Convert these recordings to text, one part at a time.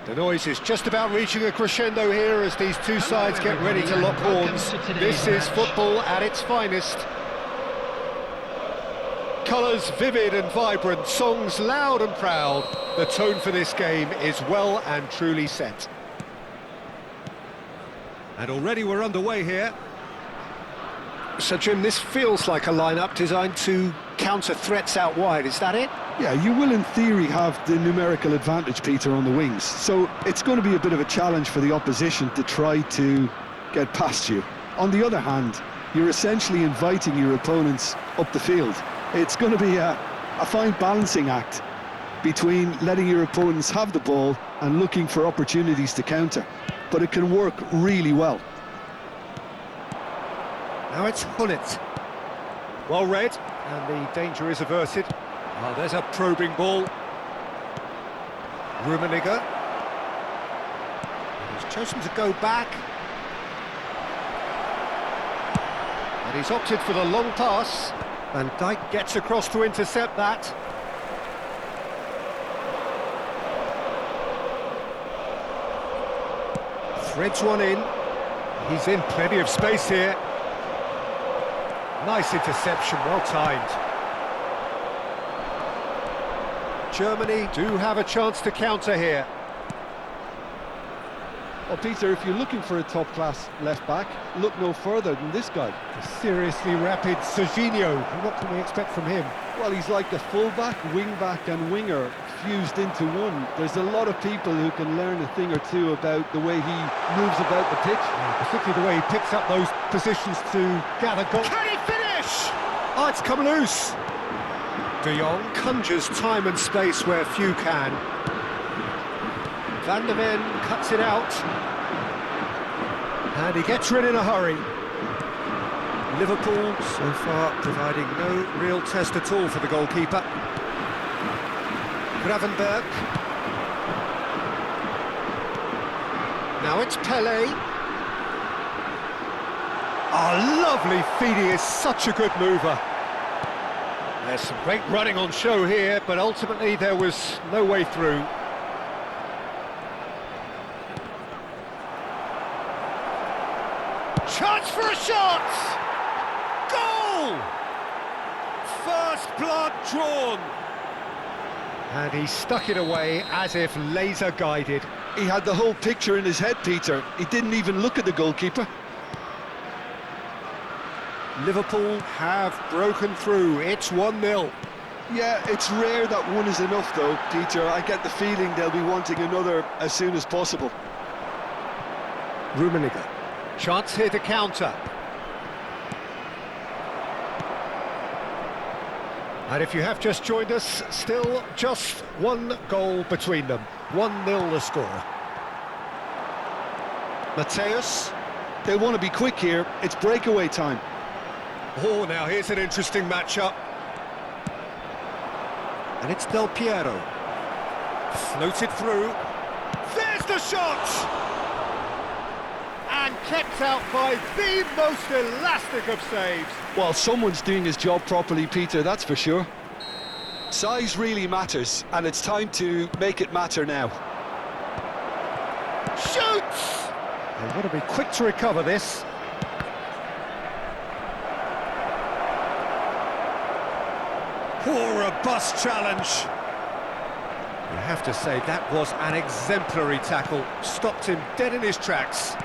The noise is just about reaching a crescendo here as these two sides get ready to lock horns. This is football at its finest. Colours vivid and vibrant, songs loud and proud. The tone for this game is well and truly set. And already we're underway here. So Jim, this feels like a lineup designed to counter threats out wide, is that it? Yeah, you will in theory have the numerical advantage, Peter, on the wings. So it's going to be a bit of a challenge for the opposition to try to get past you. On the other hand, you're essentially inviting your opponents up the field. It's going to be a fine balancing act between letting your opponents have the ball and looking for opportunities to counter. But it can work really well. Now it's Hullet. Well read, and the danger is averted. Oh, there's a probing ball. Rummenigge. He's chosen to go back. And he's opted for the long pass. Van Dijk gets across to intercept that. Threads one in. He's in plenty of space here. Nice interception, well timed. Germany do have a chance to counter here. Well, Peter, if you're looking for a top-class left-back, look no further than this guy. The seriously rapid Serginho. What can we expect from him? Well, he's like the full-back, wing-back and winger fused into one. There's a lot of people who can learn a thing or two about the way he moves about the pitch. Yeah, particularly the way he picks up those positions to gather goals. Can he finish? Oh, it's come loose. De Jong conjures time and space where few can. Van der Ven cuts it out. And he gets rid in a hurry. Liverpool so far providing no real test at all for the goalkeeper. Gravenberg. Now it's Pelé. Oh, lovely feed, he is such a good mover. There's some great running on show here, but ultimately there was no way through. Chance for a shot! Goal! First blood drawn. And he stuck it away as if laser guided. He had the whole picture in his head, Peter. He didn't even look at the goalkeeper. Liverpool have broken through. It's 1-0. Yeah, it's rare that one is enough, though, Peter. I get the feeling they'll be wanting another as soon as possible. Rummenigge. Chance here to counter. And if you have just joined us, still just one goal between them. 1-0 the score. Mateus, they'll want to be quick here. It's breakaway time. Oh, now here's an interesting matchup. And it's Del Piero. Floated through. There's the shot! And kept out by the most elastic of saves. Well, someone's doing his job properly, Peter, that's for sure. Size really matters, and it's time to make it matter now. Shoots! They've got to be quick to recover this. Poor robust challenge. You have to say that was an exemplary tackle. Stopped him dead in his tracks.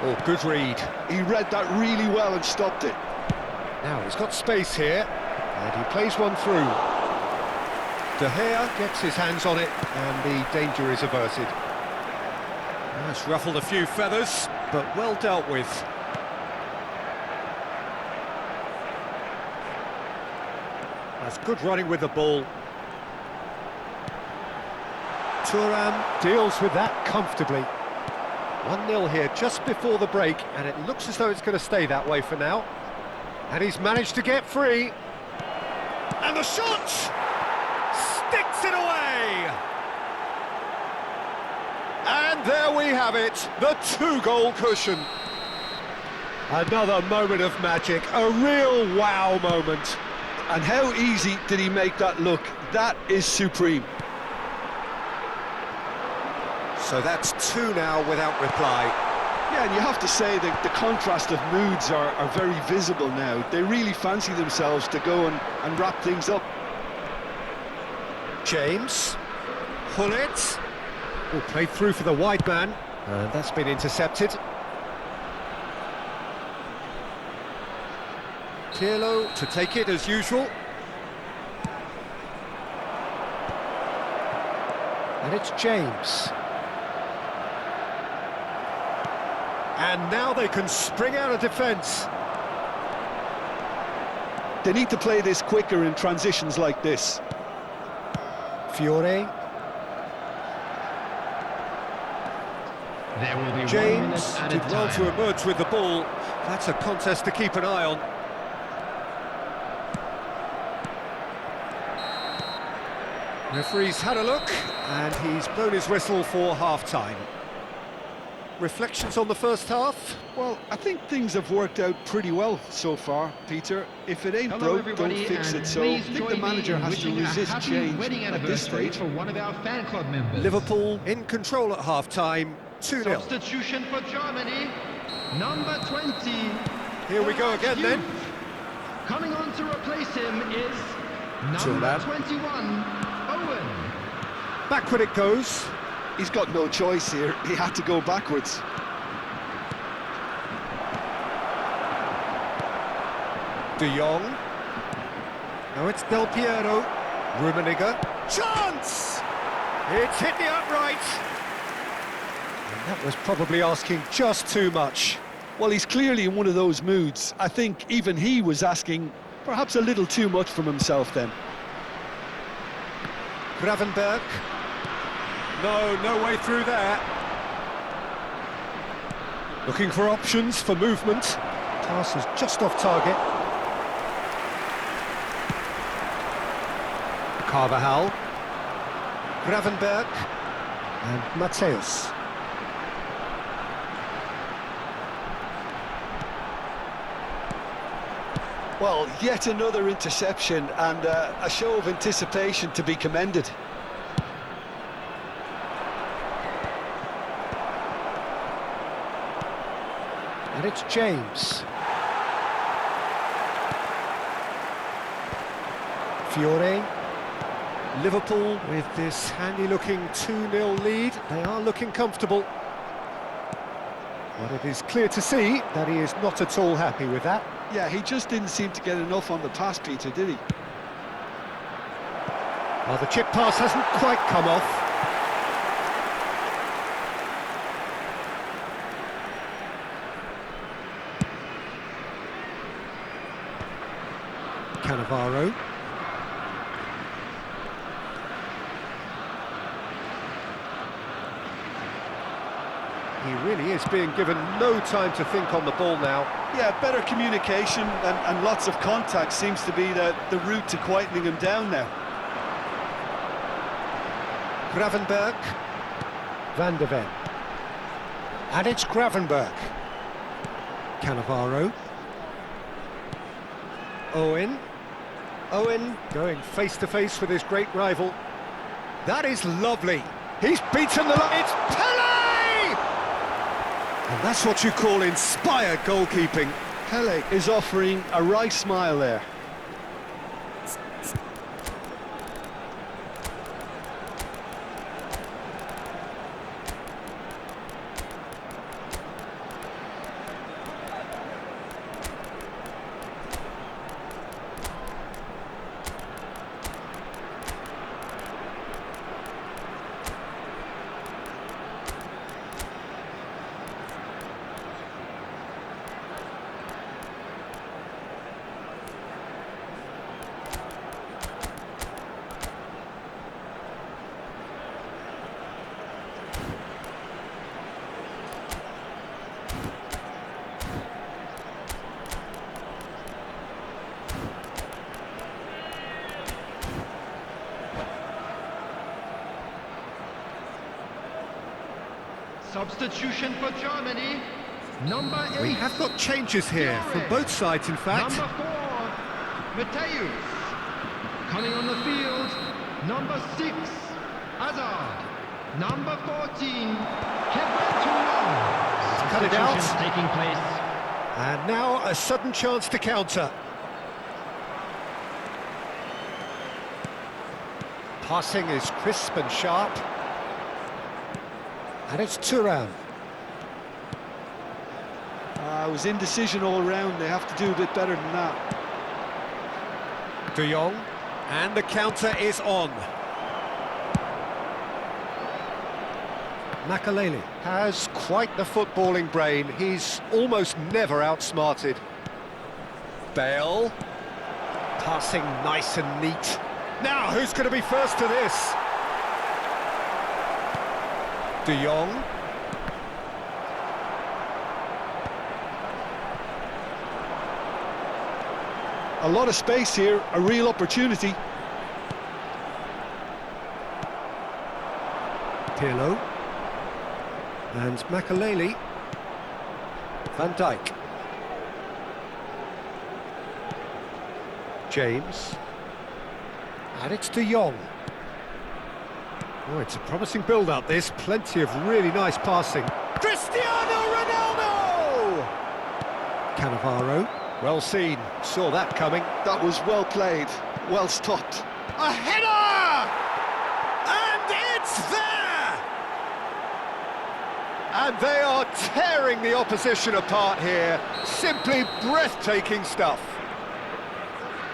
Oh, good read. He read that really well and stopped it. Now he's got space here, and he plays one through. De Gea gets his hands on it, and the danger is averted. That's ruffled a few feathers, but well dealt with. That's good running with the ball. Thuram deals with that comfortably. 1-0 here just before the break, and it looks as though it's going to stay that way for now. And he's managed to get free. And the shot! Sticks it away! And there we have it, the two-goal cushion. Another moment of magic, a real wow moment. And how easy did he make that look? That is supreme. So that's two now without reply. Yeah, and you have to say that the contrast of moods are very visible now. They really fancy themselves to go and wrap things up. James. Hullet. Oh, played through for the wide man. And that's been intercepted. Pirlo to take it as usual. And it's James. And now they can spring out of defence. They need to play this quicker in transitions like this. Fiore. There will be 1 minute James added did well time. to emerge with the ball. That's a contest to keep an eye on. Referee's had a look, and he's blown his whistle for half-time. Reflections on the first half? Well, I think things have worked out pretty well so far, Peter. If it ain't Hello, broke, don't everybody, fix and it. So I please think join the me manager in has to wishing a resist happy change wedding at this anniversary stage. for one of our fan club members. Liverpool in control at half-time, 2-0. Substitution for Germany, number 20. Here we go again then. Coming on to replace him is number Thuram. 21, Owen. Backward it goes. He's got no choice here. He had to go backwards. De Jong. Now it's Del Piero. Rummenigge. Chance! It's hit the upright. And that was probably asking just too much. Well, he's clearly in one of those moods. I think even he was asking perhaps a little too much from himself then. Gravenberg. No way through there. Looking for options for movement. Pass was just off target. Carvajal. Gravenberg. And Mateus. Well, yet another interception and a show of anticipation to be commended. And it's James. Fiore. Liverpool with this handy-looking 2-0 lead. They are looking comfortable. But it is clear to see that he is not at all happy with that. Yeah, he just didn't seem to get enough on the pass, Peter, did he? Well, the chip pass hasn't quite come off. Cannavaro. He really is being given no time to think on the ball now. Yeah, better communication and lots of contact seems to be the route to quietening him down now. Gravenberg. Van de Ven. And it's Gravenberg. Cannavaro. Owen. Owen going face-to-face with his great rival. That is lovely. He's beaten the line. It's Pele! And that's what you call inspired goalkeeping. Pele is offering a wry smile there. Substitution for Germany, number 8. We have got changes here from both sides, in fact. Number 4, Mateus. Coming on the field, number 6, Hazard. Number 14, Kevin Cut it out. Substitutions taking place. And now a sudden chance to counter. Passing is crisp and sharp. And it's Thuram. It was indecision all round. They have to do a bit better than that. De Jong. And the counter is on. Makaleli has quite the footballing brain. He's almost never outsmarted. Bale. Passing nice and neat. Now, who's going to be first to this? De Jong. A lot of space here, a real opportunity. Pirlo. And Makaleli. Van Dijk. James. And it's De Jong. Oh, it's a promising build-up, this. Plenty of really nice passing. Cristiano Ronaldo! Cannavaro. Well seen. Saw that coming. That was well played, well stopped. A header! And it's there! And they are tearing the opposition apart here. Simply breathtaking stuff.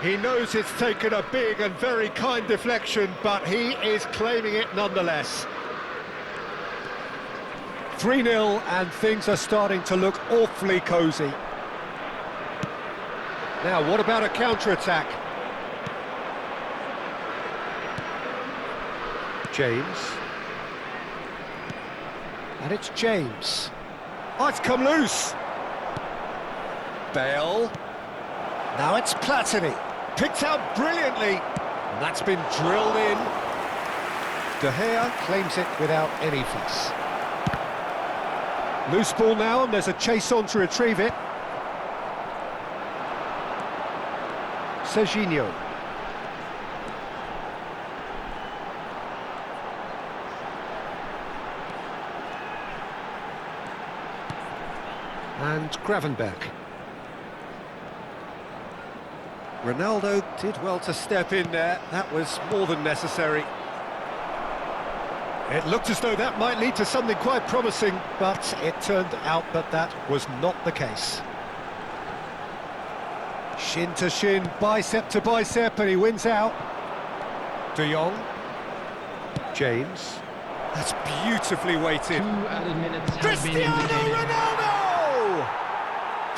He knows it's taken a big and very kind deflection, but he is claiming it nonetheless. 3-0, and things are starting to look awfully cosy. Now, what about a counter-attack? James. And it's James. Oh, it's come loose. Bale. Now it's Platini. Picked out brilliantly. And that's been drilled in. De Gea claims it without any fuss. Loose ball now, and there's a chase on to retrieve it. Serginho. And Gravenberg. Ronaldo did well to step in there. That was more than necessary. It looked as though that might lead to something quite promising, but it turned out that that was not the case. Shin to shin, bicep to bicep, and he wins out. De Jong. James. That's beautifully weighted. 2 added minutes have been Cristiano indicated. Ronaldo!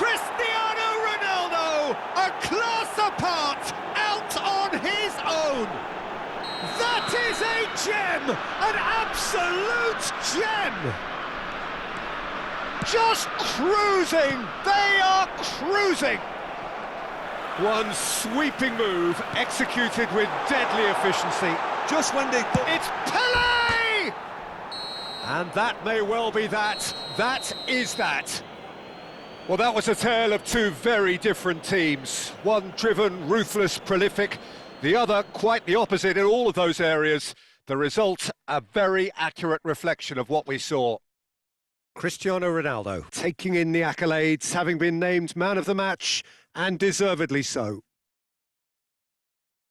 Cristiano Ronaldo, a class apart, out on his own. That is a gem, an absolute gem. Just cruising, they are cruising. One sweeping move, executed with deadly efficiency. Just when they thought... It's Pele! And that may well be that. That is that. Well, that was a tale of two very different teams. One driven, ruthless, prolific. The other quite the opposite in all of those areas. The result, a very accurate reflection of what we saw. Cristiano Ronaldo taking in the accolades, having been named man of the match, and deservedly so.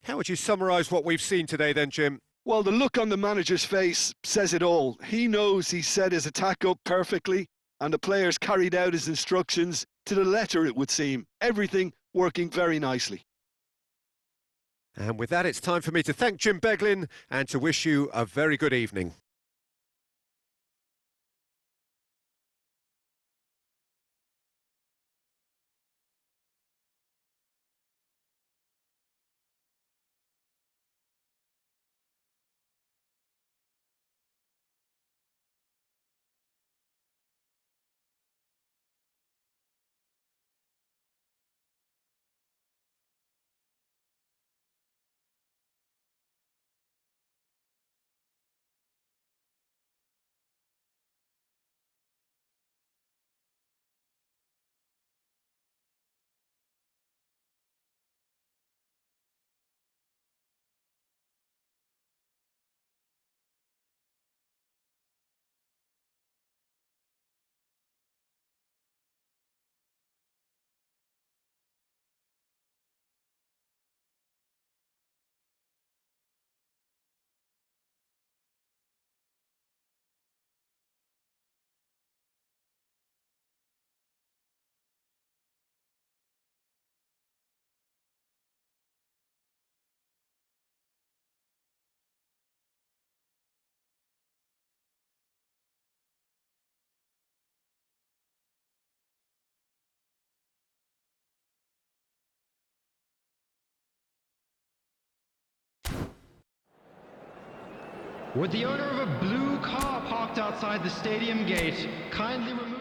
How would you summarise what we've seen today then, Jim? Well, the look on the manager's face says it all. He knows he set his attack up perfectly, and the players carried out his instructions to the letter, it would seem. Everything working very nicely. And with that, it's time for me to thank Jim Beglin and to wish you a very good evening. Would the owner of a blue car parked outside the stadium gate kindly remove